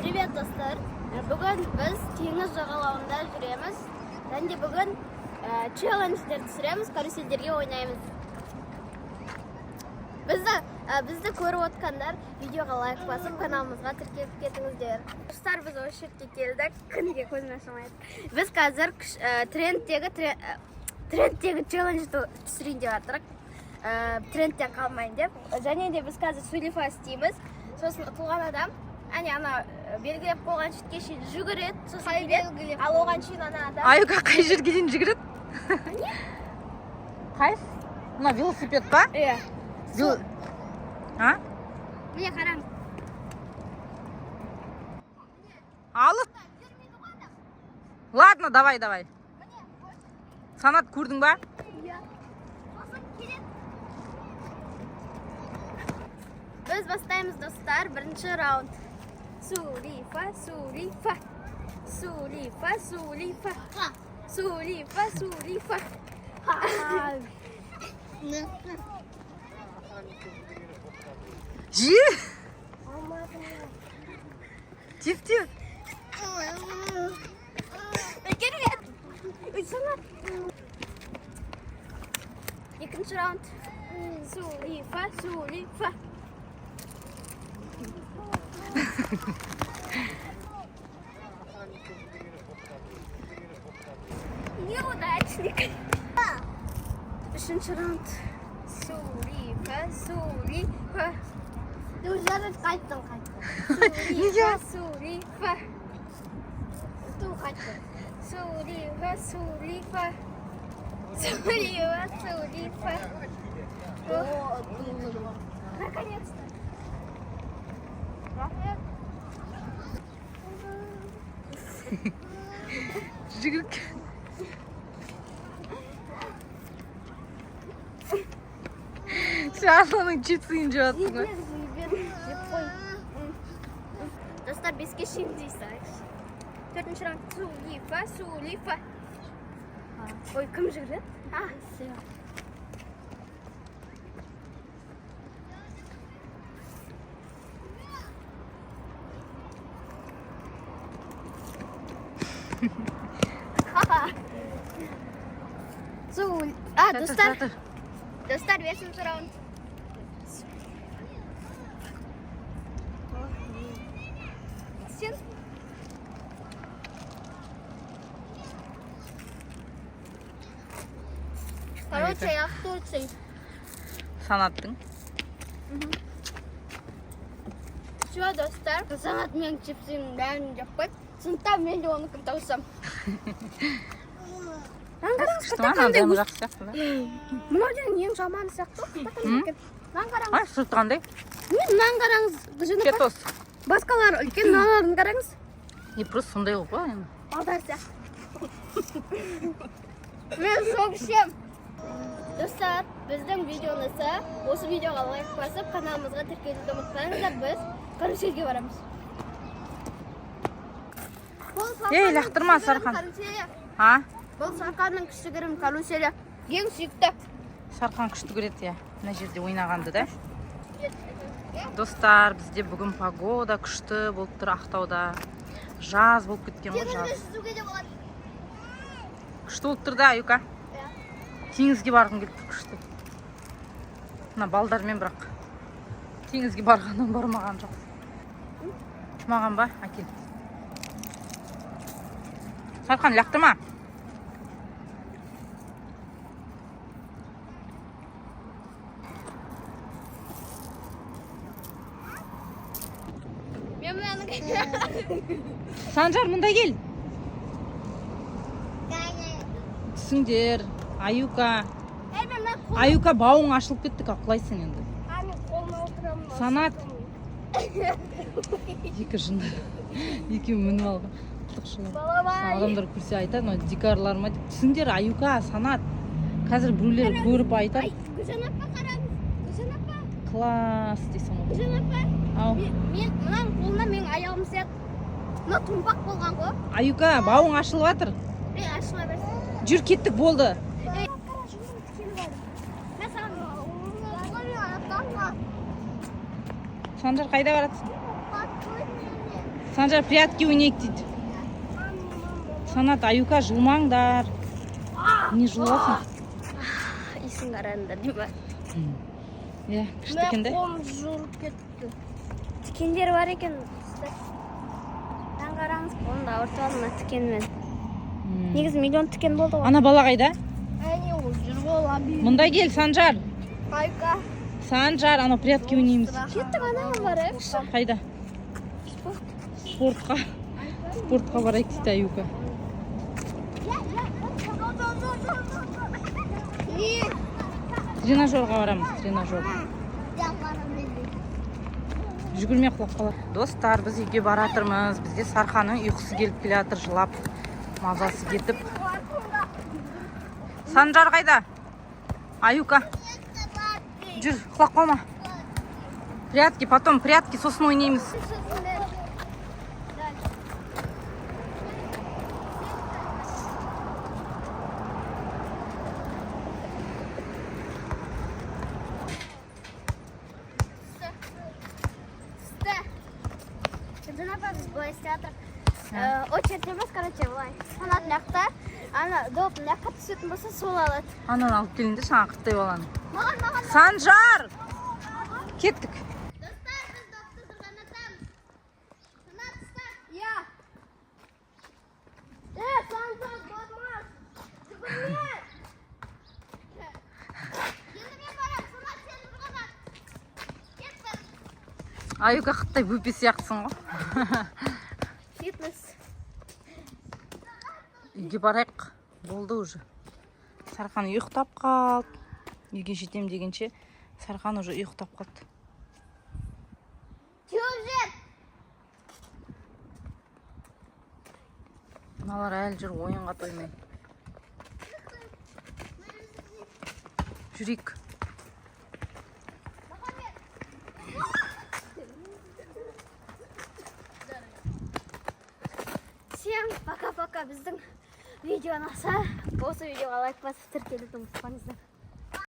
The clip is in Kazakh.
Привет, достар. Бүгін біз теңіз жағалауында жүреміз. Және бүгін челлендждер түсіреміз, каруселдерге ойнаймыз. Бізді көріп отқандар видеоға лайк басып, каналымызға тіркеліп кетіңіздер. Достар, біз осы жерге келдік. Күніге көзім ашылмайды. Біз қазір трендтегі челленджді түсірейін деп жатырмық. Трендте қалмайын деп. Және де біз қазір сулифа істейміз. Сосын ұтылған адам ана белгілеп қойған жерге шейін жүгіреді. Сосын белгілеп, ал оған шейін ана адам. Аюка қай жерге дейін жүгіреді? Қайсы? Мына велосипед па? Иә. А? Міне қараңыз. Алып. Ладно, давай. Санат көрдің ба? Иә. Сосын келеді. Біз бастаймыз, достар. Бірінші раунд. Сулифа. Сулифа. Жи! Тез. Келмеді. Санат. Екінші раунд. Сулифа. Неудачник. Үшінші раунд. Сулифа. Жарып қайттым. Сулифа. Ту қайттым. Сулифа. Наконец-то. Жүгіріп. Шашлының чипсыйын жеп жатсың ғой. Достар, 5-ке шейін дейсіз. Төртінші раунд. Сулифа. Ой, кім жүгіреді? Все. Достар, 5-ші раунд. Сен? Короче, я в Турции. Санаттың. Все, достар. Санат мен чипсының бәрін жеп қойды. Сондықтан мен де оны кім тауысам. Қандай жақсы сияқты да? Мынау ең жаманы сияқты. Мынаны қараңыз. Сұрты қандай? Мынаны қараңыз. Кетос. Басқалар үлкен мыналарын қараңыз. Не просто сондай ғой ғой. Балдар сияқты. Мен sok ішем. Достар, біздің видеоңызды осы видеоға лайк басып, каналымызға тіркелуді ұмытпаңыздар. Біз каруселге барамыз. Лақтырма, Сарқан. Бұл Сарқанның кішігірім каруселі. Ең сүйікті. Сарқан күшті көреді, иә. Мына жерде ойнағанды да. Достар, бізде бүгін погода күшті болып тұр Ақтауда. Жаз болып кеткен ғой, жаз. Күшті болып тұр да, Аюка. Теңізге барғым келіп тұр күшті. Мына балдармен бірақ теңізге барғаннан бармаған жоқ. Маған ба? Әкел. Сарқан, лақтырма. Мен мұнаны Санжар, мұнда кел. Түсіңдер. Аюка. Аюка, бауың ашылып кетті, құлайсың енді. Санат. Екі жынды. Екеуі мініп алған. Адамдар көрсе айтады, дикарлар ма деп. Түсіңдер, Аюка, Санат. Қазір біреулер көріп айтады. Гүлжан апа қараңыз. Гүлжан апа. Класс дейсің ғой. Гүлжан апа. Ау. Мұның қолына менің аяғым сияқты. Мұны тұмпақ болған ғой. Аюка, бауың ашылып жатыр. Ашыла берсін. Жүр, кеттік, болды. Санжар, қайда баратсың? Санжар, прятки ойнайық дейді. Санат, Аюка, жылмаңдар. Не жыласың? Исің қараңдар дейм ба? Иә, күшті екен де. Мен қолым жұрып кетті. Тікендер бар екен. Таң қараңыз, қолымда ауыртып алдым тікенмен. Негізі миллион тікен болды ғой. Ана бала қайда? Әне ол жүр ғой. Мұнда кел, Санжар. Аюка. Санжар, анау прятки ойнаймыз. Кеттік анаған барайықшы. Қайда? Спортқа. Спортқа барайық дейді Аюка. Тренажерға барамыз, тренажер. Жүгірмей құлап қалар. Достар, біз үйге баратырмыз. Бізде Сарханың ұйқысы келіп келе жатыр, жылап, мазасы кетіп. Санжар қайда? Аюка. Жүр, құлап қалма. Прятки, потом прятки, сосын ойнаймыз. Очередь емес, короче, былай. Санат мақта, ана доп маққа түсетін болса, сол алады. Ананы алып келінде шаңқыттай баланы. Маған. Санжар! Кеттік. Достар, біз допты тұрғанатамыз. Санат ұста. Я. Санат, болмас. Жүгірме. Енді мен барам, Санат, сен тұрғанат. Кеттік. Аюка қыттай бөпе сияқтысың ғой. Фитнес. Үйге барайық. Болды уже. Сархан ұйықтап қалды. Үйге жетем дегенше Сархан уже ұйықтап қалды. Жүржет. Мыналар әлі жүр, ойынға тоймай. Жүрейік. Всем пока-пока. Біздің видео ұнаса, осы видеоға лайк басып тіркелуді ұмытпаңыздар.